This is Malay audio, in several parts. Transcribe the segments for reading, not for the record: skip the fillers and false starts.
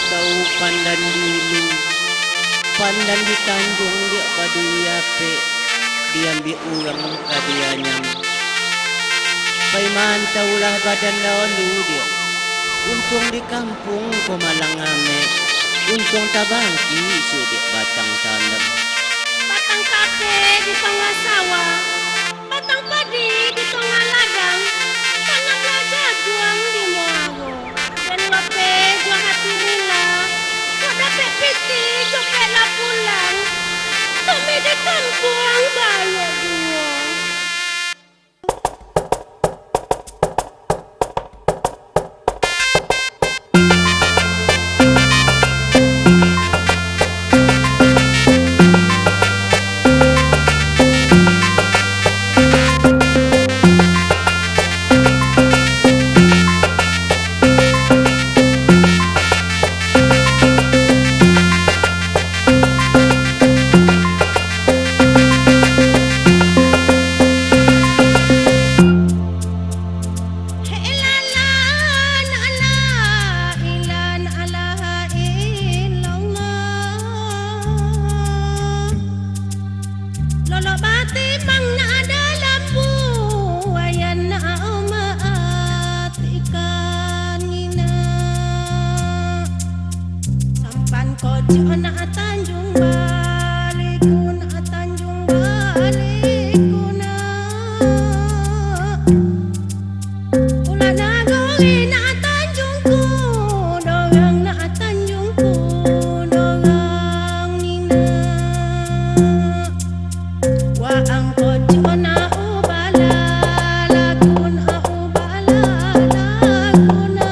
tahu pandan dulu, pandan di Tanjung dia padu yape, diambil urang kadianyang. Pai mantaulah badan lalu dia, untung di kampung ko malangame, untung tabangki sudik batang tanam. Batang kape di tengah sawah, batang padi di tengah ladang, tanam jagung di Moawo, dan wape jual hati rela, kau dapat piti copetlah pulang, tome di kampung balok dua. Kojo na Tanjung baliku na Tanjung baliku na Ula na gogi na Tanjungku dogang na Tanjungku dogang nina Wa ang kojo na ubala lagu na ubala lagu na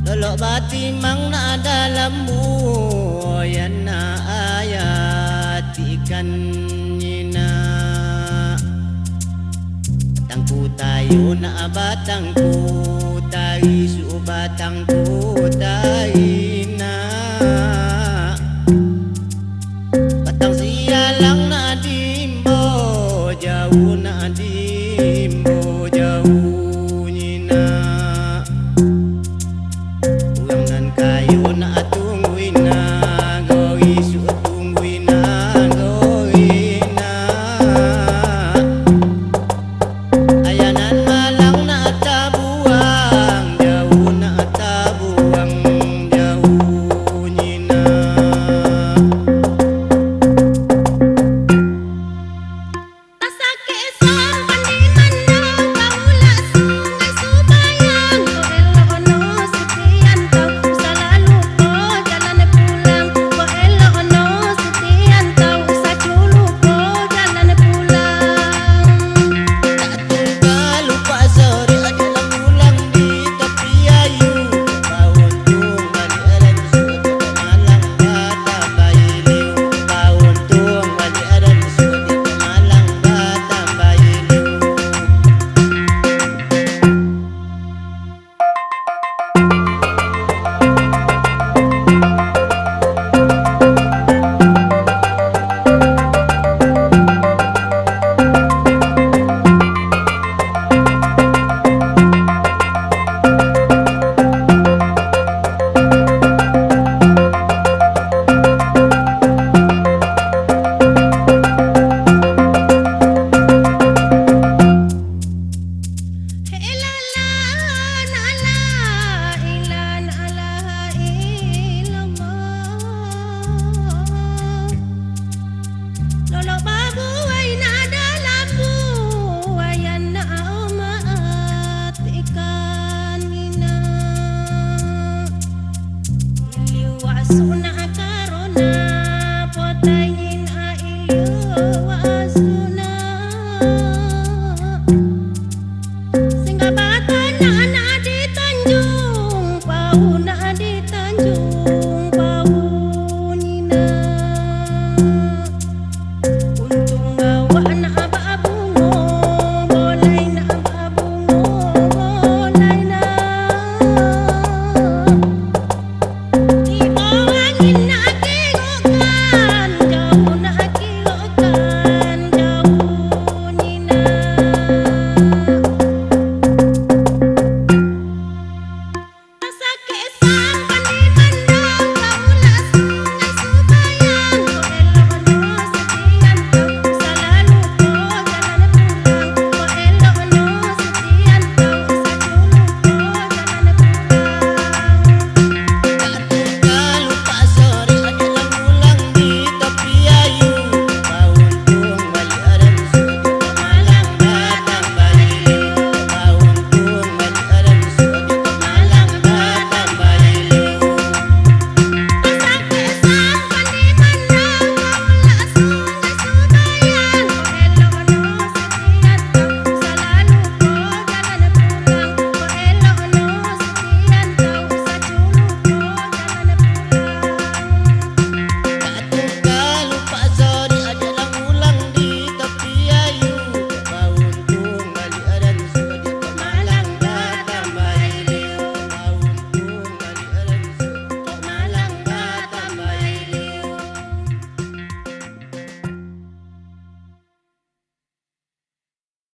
Lolo bati mang na dalammu yan na ayat ikan nina batangku tayo na batangku tayo su batangku